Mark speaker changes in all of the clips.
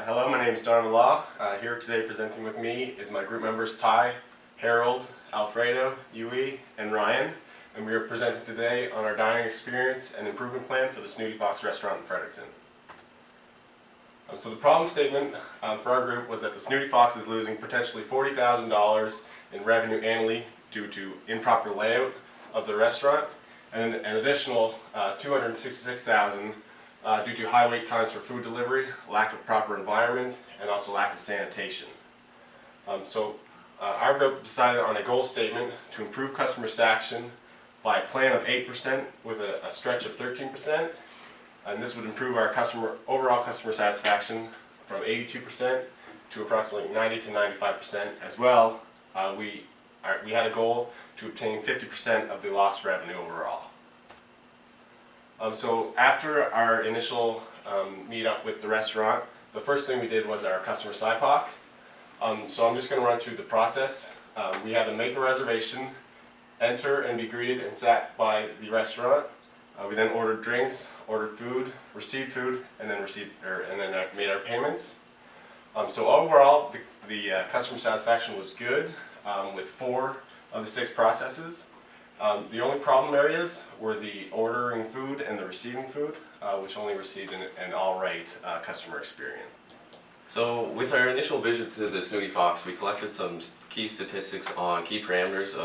Speaker 1: Hello, my name is Donovan Law. Here today presenting with me is my group members Ty, Harold, Alfredo, Yui, and Ryan. And we are presenting today on our dining experience and improvement plan for the Snooty Fox restaurant in Fredericton. So the problem statement for our group was that the Snooty Fox is losing potentially $40,000 in revenue annually due to improper layout of the restaurant, and an additional $266,000 due to high wait times for food delivery, lack of proper environment, and also lack of sanitation. Our group decided on a goal statement to improve customer satisfaction by a plan of 8% with a stretch of 13%, and this would improve our overall customer satisfaction from 82% to approximately 90 to 95%. As well, we had a goal to obtain 50% of the lost revenue overall. So after our initial meet-up with the restaurant, the first thing we did was our customer SIPOC. So I'm just going to run through the process. We had to make a reservation, enter and be greeted and sat by the restaurant. We then ordered drinks, ordered food, received food, and then made our payments. So overall, the customer satisfaction was good with 4 of the 6 processes. The only problem areas were the ordering food and the receiving food, which only received an alright customer experience.
Speaker 2: So with our initial visit to the Snooty Fox, we collected some key statistics on key parameters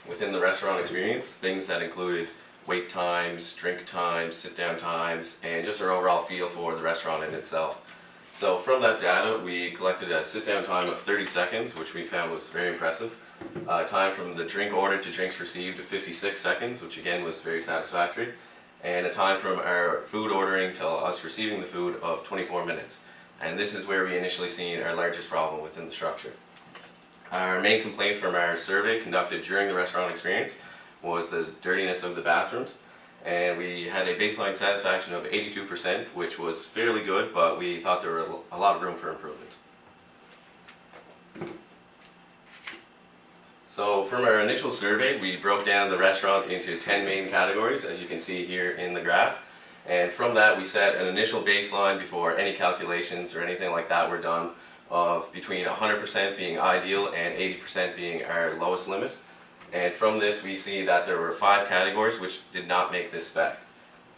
Speaker 2: within the restaurant experience, things that included wait times, drink times, sit-down times, and just our overall feel for the restaurant in itself. So from that data, we collected a sit-down time of 30 seconds, which we found was very impressive. Time from the drink order to drinks received of 56 seconds, which again was very satisfactory. And a time from our food ordering to us receiving the food of 24 minutes. And this is where we initially seen our largest problem within the structure. Our main complaint from our survey conducted during the restaurant experience was the dirtiness of the bathrooms. And we had a baseline satisfaction of 82%, which was fairly good, but we thought there was a lot of room for improvement. So from our initial survey, we broke down the restaurant into 10 main categories, as you can see here in the graph. And from that, we set an initial baseline before any calculations or anything like that were done of between 100% being ideal and 80% being our lowest limit. And from this, we see that there were 5 categories which did not make this spec.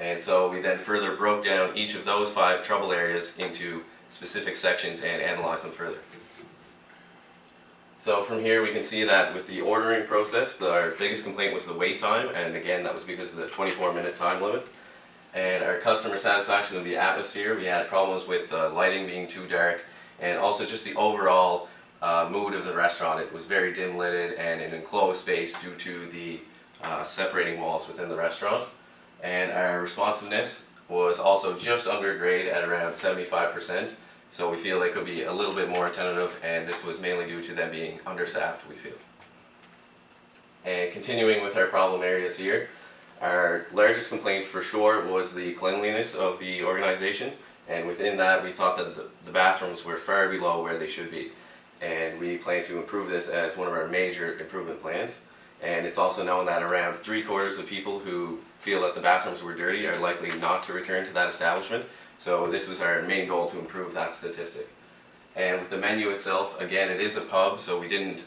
Speaker 2: And so we then further broke down each of those 5 trouble areas into specific sections and analyzed them further. So from here we can see that with the ordering process, our biggest complaint was the wait time, and again that was because of the 24-minute time limit. And our customer satisfaction of the atmosphere, we had problems with the lighting being too dark, and also just the overall mood of the restaurant. It was very dim lighted and an enclosed space due to the separating walls within the restaurant. And our responsiveness was also just under grade at around 75%. So we feel they could be a little bit more attentive, and this was mainly due to them being understaffed, we feel. And continuing with our problem areas here, our largest complaint for sure was the cleanliness of the organization, and within that we thought that the bathrooms were far below where they should be. And we plan to improve this as one of our major improvement plans. And it's also known that around 3/4 of people who feel that the bathrooms were dirty are likely not to return to that establishment. So this was our main goal, to improve that statistic. And with the menu itself, again, it is a pub, so we didn't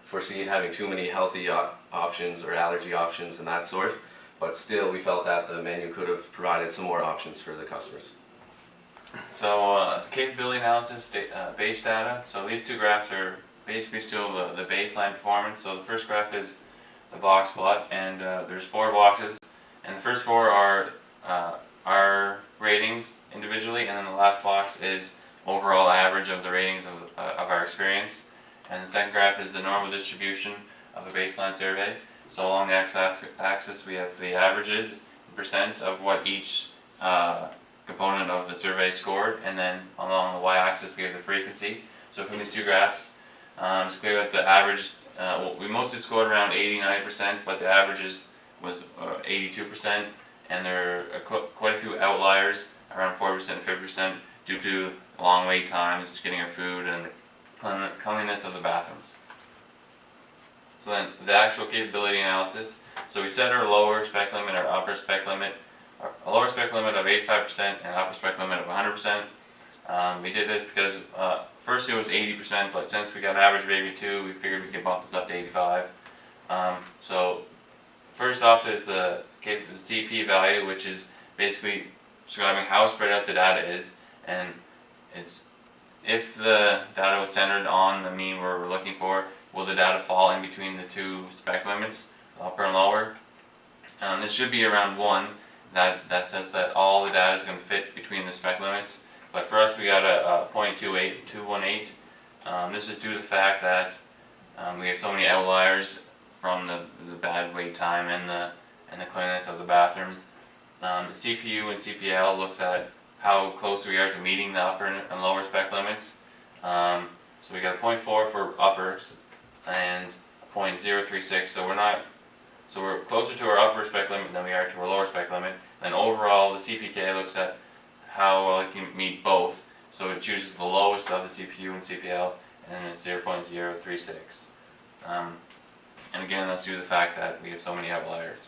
Speaker 2: foresee it having too many healthy options or allergy options and that sort. But still, we felt that the menu could have provided some more options for the customers.
Speaker 3: So capability analysis, base data. So these 2 graphs are basically still the baseline performance. So the first graph is the box plot, and there's 4 boxes, and the first 4 are our ratings individually, and then the last box is overall average of the ratings of our experience. And the second graph is the normal distribution of the baseline survey. So along the x-axis we have the averages, percent of what each component of the survey scored, and then along the y-axis we have the frequency. So from these 2 graphs, it's clear that the average, we mostly scored around 80-90%, but the averages was 82%, and there are quite a few outliers, around 40% and 50%, due to long wait times, getting our food, and the cleanliness of the bathrooms. So then the actual capability analysis. So we set our lower spec limit, our upper spec limit, a lower spec limit of 85% and upper spec limit of 100%. We did this because first it was 80%, but since we got average of 82, we figured we could bump this up to 85. So first off is the CP value, which is basically describing how spread out the data is, and it's if the data was centered on the mean we're looking for, will the data fall in between the two spec limits, upper and lower? This should be around 1. That says that all the data is going to fit between the spec limits. But for us, we got a 0.218. This is due to the fact that we have so many outliers from the bad wait time and the cleanliness of the bathrooms. The CPU and CPL looks at how close we are to meeting the upper and lower spec limits. So we got a 0.4 for uppers and a 0.036. So we're closer to our upper spec limit than we are to our lower spec limit. And overall, the CPK looks at how well it can meet both. So it chooses the lowest of the CPU and CPL, and it's 0.036. And again, that's due to the fact that we have so many outliers.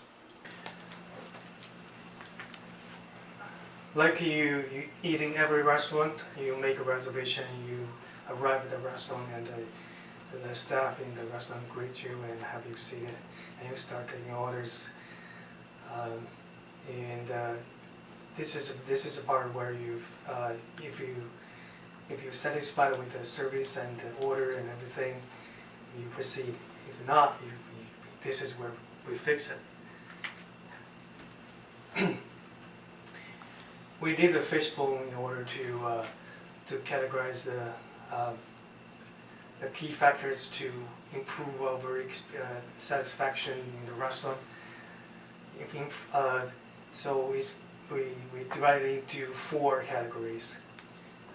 Speaker 4: Like you eat in every restaurant, you make a reservation, you arrive at the restaurant, and the staff in the restaurant greet you and have you seated, and you start taking orders. This is a part where if you're satisfied with the service and the order and everything, you proceed. If not, this is where we fix it. We did a fishbowl in order to categorize the key factors to improve our satisfaction in the restaurant. So we divided it into 4 categories: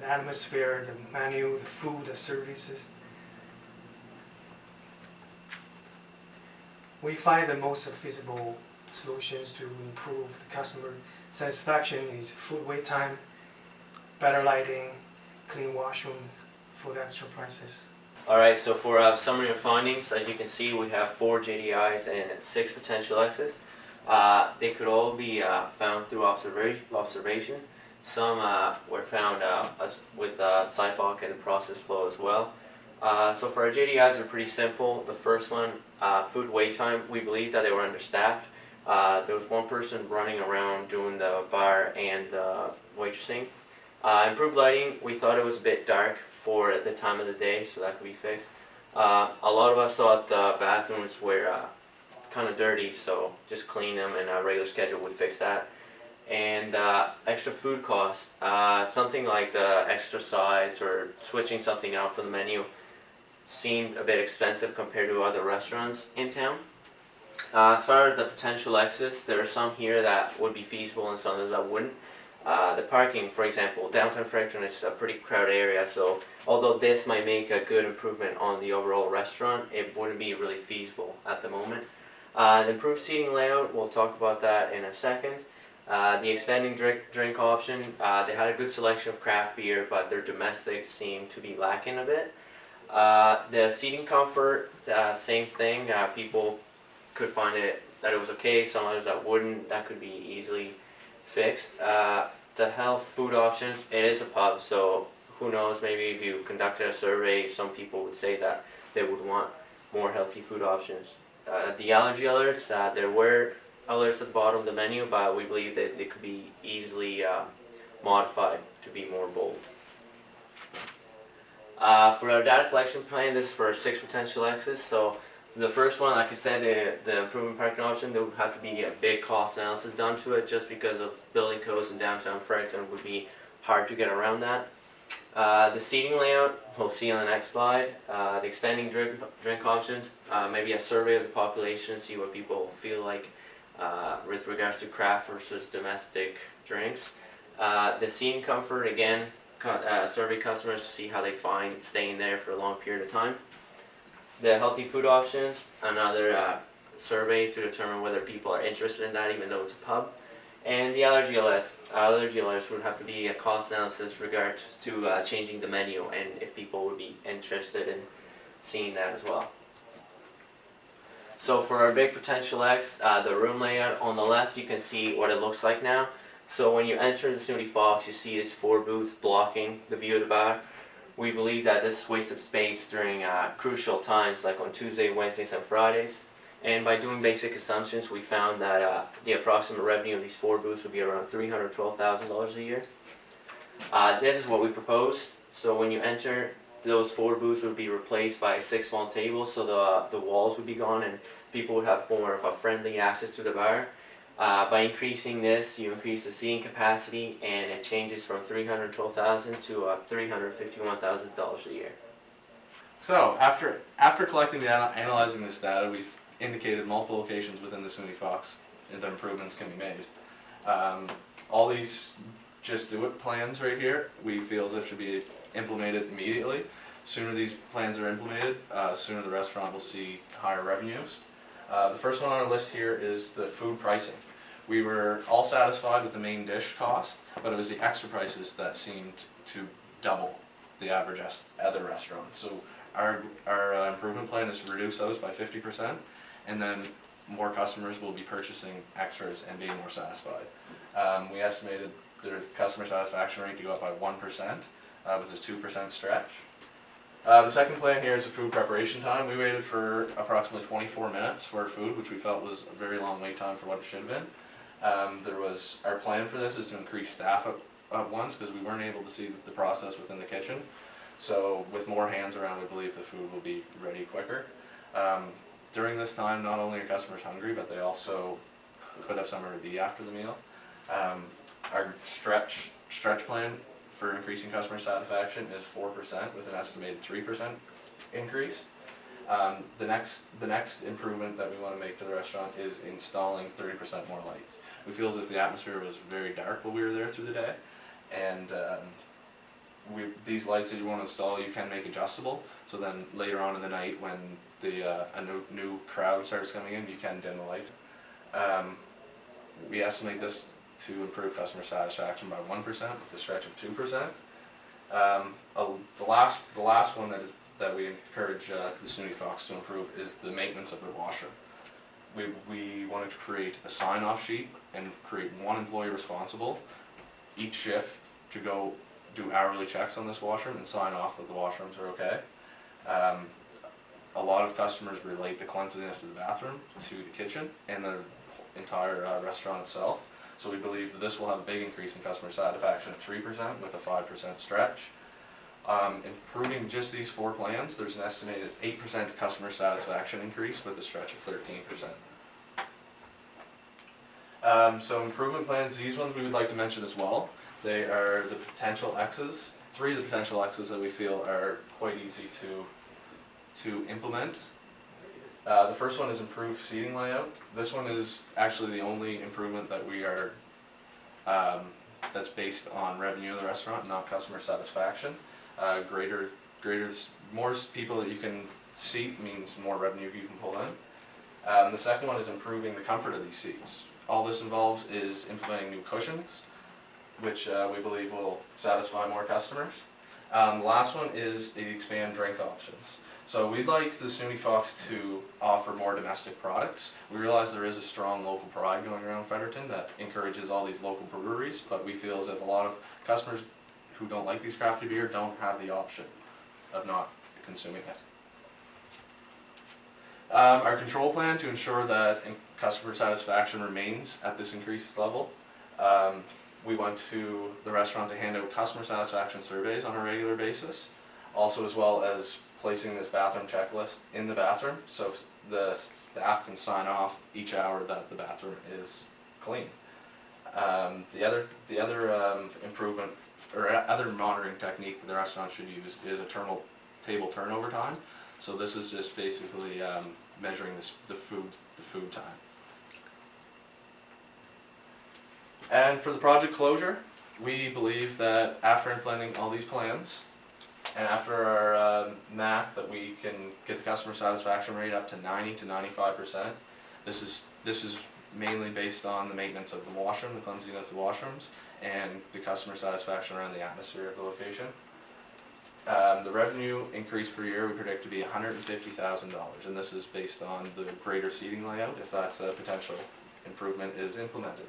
Speaker 4: the atmosphere, the menu, the food, the services. We find the most feasible solutions to improve the customer satisfaction is food wait time, better lighting, clean washroom for the extra prices.
Speaker 5: Alright, so for summary of findings, as you can see, we have 4 JDIs and 6 potential X's. They could all be found through observation. Some were found with SciPoc and process flow as well. So for our JDIs, they're pretty simple. The first one, food wait time, we believe that they were understaffed. There was one person running around doing the bar and the waitressing. Improved lighting, we thought it was a bit dark for the time of the day, so that could be fixed. A lot of us thought the bathrooms were kind of dirty, so just clean them and a regular schedule would fix that. And extra food costs, something like the extra sides or switching something out for the menu seemed a bit expensive compared to other restaurants in town. As far as the potential X's, there are some here that would be feasible and some that wouldn't. The parking, for example, downtown Fredericton is a pretty crowded area, so although this might make a good improvement on the overall restaurant, it wouldn't be really feasible at the moment. The improved seating layout, we'll talk about that in a second. The expanding drink option, they had a good selection of craft beer, but their domestic seemed to be lacking a bit. The seating comfort, same thing. People could find that it was okay, some others that wouldn't. That could be easily fixed. The health food options, it is a pub, so who knows, maybe if you conducted a survey, some people would say that they would want more healthy food options. The allergy alerts, there were alerts at the bottom of the menu, but we believe that they could be easily modified to be more bold. For our data collection plan, this is for 6 potential X's. So the first one, like I said, the improvement parking option, there would have to be a big cost analysis done to it just because of building codes in downtown Fredericton would be hard to get around that. The seating layout, we'll see on the next slide. The expanding drink options, maybe a survey of the population, see what people feel like with regards to craft versus domestic drinks. The seating comfort, again, survey customers to see how they find staying there for a long period of time. The healthy food options, another survey to determine whether people are interested in that even though it's a pub. And the allergy alerts would have to be a cost analysis regards to changing the menu and if people would be interested in seeing that as well. So for our big potential X, the room layout on the left, you can see what it looks like now. So when you enter the Snooty Fox, you see these 4 booths blocking the view of the bar. We believe that this is waste of space during crucial times like on Tuesday, Wednesdays, and Fridays. And by doing basic assumptions, we found that the approximate revenue of these 4 booths would be around $312,000 a year. This is what we proposed. So when you enter, those 4 booths would be replaced by 6 small tables, so the walls would be gone and people would have more of a friendly access to the bar. By increasing this, you increase the seating capacity, and it changes from $312,000 to $351,000 a year.
Speaker 6: So after collecting the analyzing this data, we've indicated multiple locations within the Snooty Fox that improvements can be made. All these just do it plans right here, we feel as if should be implemented immediately. Sooner these plans are implemented, sooner the restaurant will see higher revenues. The first one on our list here is the food pricing. We were all satisfied with the main dish cost, but it was the extra prices that seemed to double the average other restaurants. So our improvement plan is to reduce those by 50%, and then more customers will be purchasing extras and being more satisfied. We estimated the customer satisfaction rate to go up by 1% with a 2% stretch. The second plan here is the food preparation time. We waited for approximately 24 minutes for our food, which we felt was a very long wait time for what it should have been. Our plan for this is to increase staff at once because we weren't able to see the process within the kitchen. So with more hands around, we believe the food will be ready quicker. During this time, not only are customers hungry, but they also could have somewhere to be after the meal. Our stretch plan for increasing customer satisfaction is 4% with an estimated 3% increase. The next improvement that we want to make to the restaurant is installing 30% more lights. We feel as if the atmosphere was very dark while we were there through the day, and these lights that you want to install, you can make adjustable. So then later on in the night, when a new crowd starts coming in, you can dim the lights. We estimate this to improve customer satisfaction by 1% with a stretch of 2%. The last one that we encourage the Snooty Fox to improve is the maintenance of their washroom. We wanted to create a sign-off sheet and create one employee responsible each shift to go do hourly checks on this washroom and sign off that the washrooms are okay. A lot of customers relate the cleanliness of the bathroom to the kitchen and the entire restaurant itself. So we believe that this will have a big increase in customer satisfaction at 3% with a 5% stretch. Improving just these 4 plans, there's an estimated 8% customer satisfaction increase with a stretch of 13%. So improvement plans, these ones we would like to mention as well. They are the potential X's, 3 of the potential X's that we feel are quite easy to implement. The first one is improved seating layout. This one is actually the only improvement that we are that's based on revenue of the restaurant, not customer satisfaction. More people that you can seat means more revenue you can pull in. The second one is improving the comfort of these seats. All this involves is implementing new cushions, which we believe will satisfy more customers. The last one is the expand drink options. So we'd like the Snooty Fox to offer more domestic products. We realize there is a strong local pride going around Fredericton that encourages all these local breweries, but we feel as if a lot of customers who don't like these crafty beer don't have the option of not consuming it. Our control plan to ensure that customer satisfaction remains at this increased level. We want the restaurant to hand out customer satisfaction surveys on a regular basis, also as well as placing this bathroom checklist in the bathroom so the staff can sign off each hour that the bathroom is clean. The other improvement or other monitoring technique that the restaurant should use is a table turnover time. So this is just basically measuring the food time. And for the project closure, we believe that after implementing all these plans and after our math that we can get the customer satisfaction rate up to 90 to 95%. This is mainly based on the maintenance of the washroom, the cleanliness of the washrooms, and the customer satisfaction around the atmosphere of the location. The revenue increase per year we predict to be $150,000, and this is based on the greater seating layout if that potential improvement is implemented.